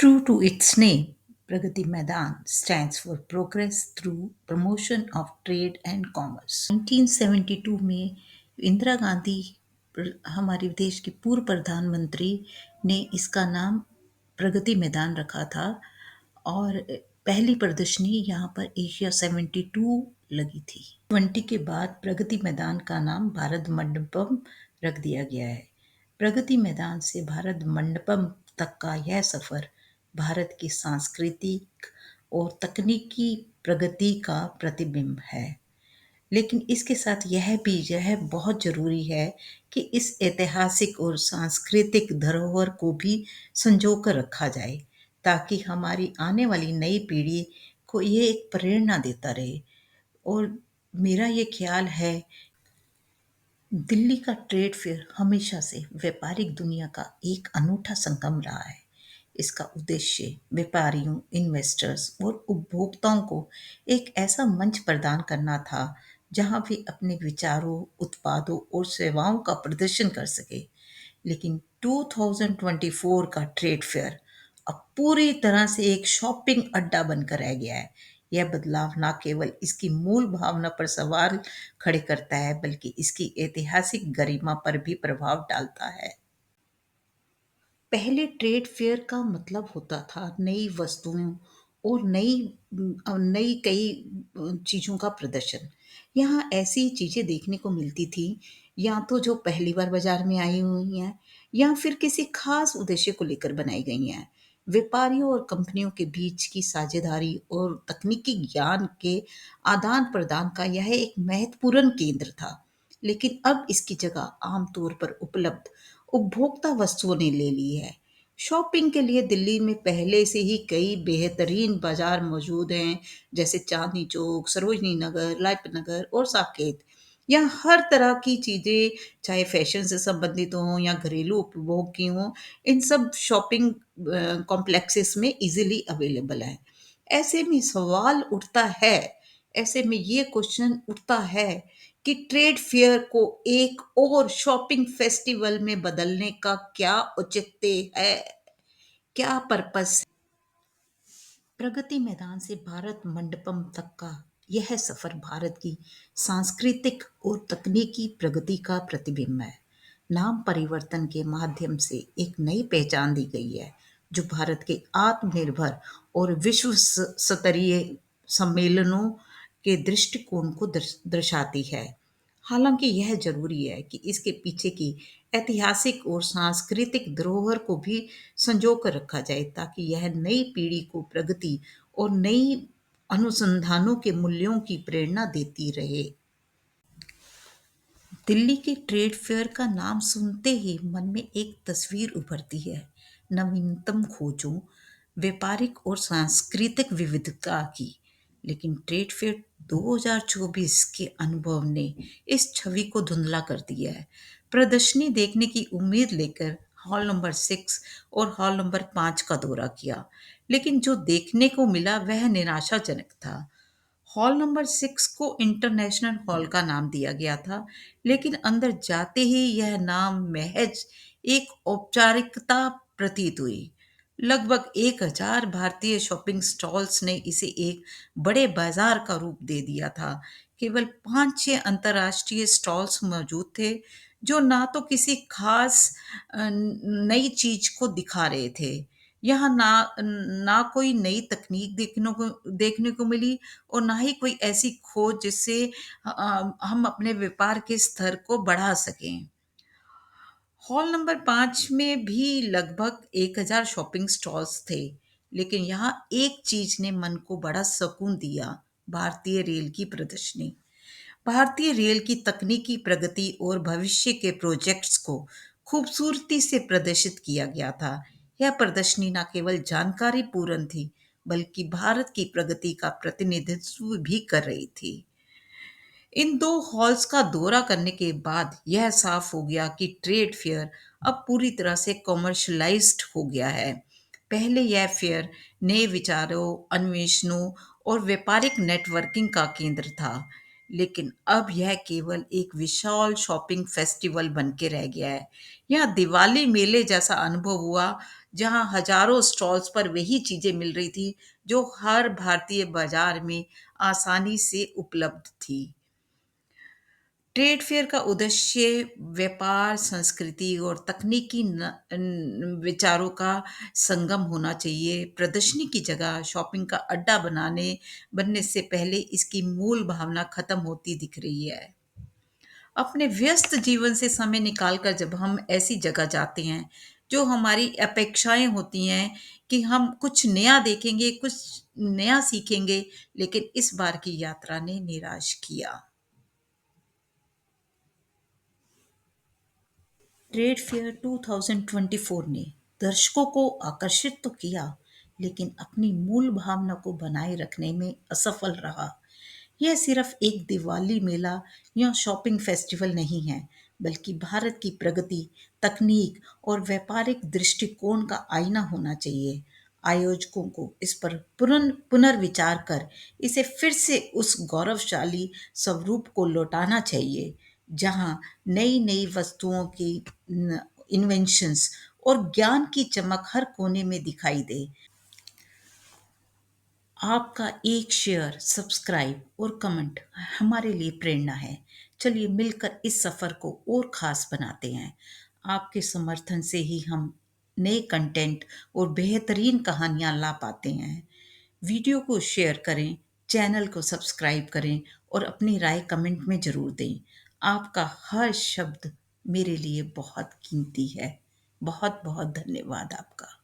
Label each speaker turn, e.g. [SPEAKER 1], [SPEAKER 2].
[SPEAKER 1] True to its name, Pragati Maidan stands for Progress through Promotion of Trade and Commerce. 1972 में इंदिरा गांधी हमारे देश की पूर्व प्रधानमंत्री ने इसका नाम प्रगति मैदान रखा था और पहली प्रदर्शनी यहाँ पर एशिया 72 लगी थी। 20 के बाद प्रगति मैदान का नाम भारत मंडपम रख दिया गया है। प्रगति मैदान से भारत मंडपम तक का यह सफर भारत की सांस्कृतिक और तकनीकी प्रगति का प्रतिबिंब है। लेकिन इसके साथ यह बहुत ज़रूरी है कि इस ऐतिहासिक और सांस्कृतिक धरोहर को भी संजो कर रखा जाए, ताकि हमारी आने वाली नई पीढ़ी को ये एक प्रेरणा देता रहे। और मेरा ये ख्याल है, दिल्ली का ट्रेड फेयर हमेशा से व्यापारिक दुनिया का एक अनूठा संगम रहा है। इसका उद्देश्य व्यापारियों, इन्वेस्टर्स और उपभोक्ताओं को एक ऐसा मंच प्रदान करना था जहां वे अपने विचारों, उत्पादों और सेवाओं का प्रदर्शन कर सके। लेकिन 2024 का ट्रेड फेयर अब पूरी तरह से एक शॉपिंग अड्डा बनकर रह गया है। यह बदलाव न केवल इसकी मूल भावना पर सवाल खड़े करता है, बल्कि इसकी ऐतिहासिक गरिमा पर भी प्रभाव डालता है। पहले ट्रेड फेयर का मतलब होता था नई वस्तुओं और नई कई चीज़ों का प्रदर्शन। यहाँ ऐसी चीज़ें देखने को मिलती थी, या तो जो पहली बार बाजार में आई हुई हैं, या फिर किसी खास उद्देश्य को लेकर बनाई गई हैं। व्यापारियों और कंपनियों के बीच की साझेदारी और तकनीकी ज्ञान के आदान प्रदान का यह एक महत्वपूर्ण केंद्र था। लेकिन अब इसकी जगह आमतौर पर उपलब्ध उपभोक्ता वस्तुओं ने ले ली है। शॉपिंग के लिए दिल्ली में पहले से ही कई बेहतरीन बाजार मौजूद हैं, जैसे चांदनी चौक, सरोजनी नगर, लाजपत नगर और साकेत। यहाँ हर तरह की चीज़ें, चाहे फैशन से संबंधित हों या घरेलू उपभोग की हों, इन सब शॉपिंग कॉम्प्लेक्सेस में इजीली अवेलेबल हैं। ऐसे में सवाल उठता है ऐसे में ये क्वेश्चन उठता है कि ट्रेड फेयर को एक और शॉपिंग फेस्टिवल में बदलने का क्या औचित्य है, क्या पर्पस। प्रगति मैदान से भारत मंडपम तक का यह सफर भारत की सांस्कृतिक और तकनीकी प्रगति का प्रतिबिंब है। नाम परिवर्तन के माध्यम से एक नई पहचान दी गई है, जो भारत के आत्मनिर्भर और विश्व स्तरीय सम्मेलनों के दृष्टिकोण को दर्शाती है। हालांकि यह जरूरी है कि इसके पीछे की ऐतिहासिक और सांस्कृतिक धरोहर को भी संजो कर रखा जाए, ताकि यह नई पीढ़ी को प्रगति और नई अनुसंधानों के मूल्यों की प्रेरणा देती रहे। दिल्ली के ट्रेड फेयर का नाम सुनते ही मन में एक तस्वीर उभरती है, नवीनतम खोजों, व्यापारिक और सांस्कृतिक विविधता की। लेकिन ट्रेड फेयर 2024 के अनुभव ने इस छवि को धुंधला कर दिया है। प्रदर्शनी देखने की उम्मीद लेकर हॉल नंबर 6 और हॉल नंबर 5 का दौरा किया, लेकिन जो देखने को मिला वह निराशाजनक था। हॉल नंबर 6 को इंटरनेशनल हॉल का नाम दिया गया था, लेकिन अंदर जाते ही यह नाम महज एक औपचारिकता प्रतीत हुई। लगभग 1000 भारतीय शॉपिंग स्टॉल्स ने इसे एक बड़े बाजार का रूप दे दिया था। केवल 5-6 अंतर्राष्ट्रीय स्टॉल्स मौजूद थे, जो ना तो किसी खास नई चीज को दिखा रहे थे। यहाँ ना ना कोई नई तकनीक देखने को मिली, और ना ही कोई ऐसी खोज जिससे हम अपने व्यापार के स्तर को बढ़ा सकें। हॉल नंबर 5 में भी लगभग 1000 शॉपिंग स्टॉल्स थे, लेकिन यहाँ एक चीज ने मन को बड़ा सुकून दिया, भारतीय रेल की प्रदर्शनी। भारतीय रेल की तकनीकी प्रगति और भविष्य के प्रोजेक्ट्स को खूबसूरती से प्रदर्शित किया गया था। यह प्रदर्शनी न केवल जानकारी पूर्ण थी, बल्कि भारत की प्रगति का प्रतिनिधित्व भी कर रही थी। इन दो हॉल्स का दौरा करने के बाद यह साफ हो गया कि ट्रेड फेयर अब पूरी तरह से कॉमर्शलाइज्ड हो गया है। पहले यह फेयर नए विचारों, अन्वेषणों और व्यापारिक नेटवर्किंग का केंद्र था, लेकिन अब यह केवल एक विशाल शॉपिंग फेस्टिवल बन के रह गया है। यह दिवाली मेले जैसा अनुभव हुआ, जहां हजारों स्टॉल्स पर वही चीजें मिल रही थी जो हर भारतीय बाजार में आसानी से उपलब्ध थी। ट्रेड फेयर का उद्देश्य व्यापार, संस्कृति और तकनीकी विचारों का संगम होना चाहिए। प्रदर्शनी की जगह शॉपिंग का अड्डा बनने से पहले इसकी मूल भावना खत्म होती दिख रही है। अपने व्यस्त जीवन से समय निकालकर जब हम ऐसी जगह जाते हैं, जो हमारी अपेक्षाएं होती हैं कि हम कुछ नया देखेंगे, कुछ नया सीखेंगे, लेकिन इस बार की यात्रा ने निराश किया। ट्रेड फेयर 2024 ने दर्शकों को आकर्षित तो किया, लेकिन अपनी मूल भावना को बनाए रखने में असफल रहा। यह सिर्फ एक दिवाली मेला या शॉपिंग फेस्टिवल नहीं है, बल्कि भारत की प्रगति, तकनीक और व्यापारिक दृष्टिकोण का आईना होना चाहिए। आयोजकों को इस पर पुनर्विचार कर इसे फिर से उस गौरवशाली स्वरूप को लौटाना चाहिए, जहां नई नई वस्तुओं की इन्वेंशंस और ज्ञान की चमक हर कोने में दिखाई दे। आपका एक शेयर, सब्सक्राइब और कमेंट हमारे लिए प्रेरणा है। चलिए मिलकर इस सफर को और खास बनाते हैं। आपके समर्थन से ही हम नए कंटेंट और बेहतरीन कहानियां ला पाते हैं। वीडियो को शेयर करें, चैनल को सब्सक्राइब करें और अपनी राय कमेंट में ज़रूर दें। आपका हर शब्द मेरे लिए बहुत कीमती है। बहुत बहुत धन्यवाद आपका।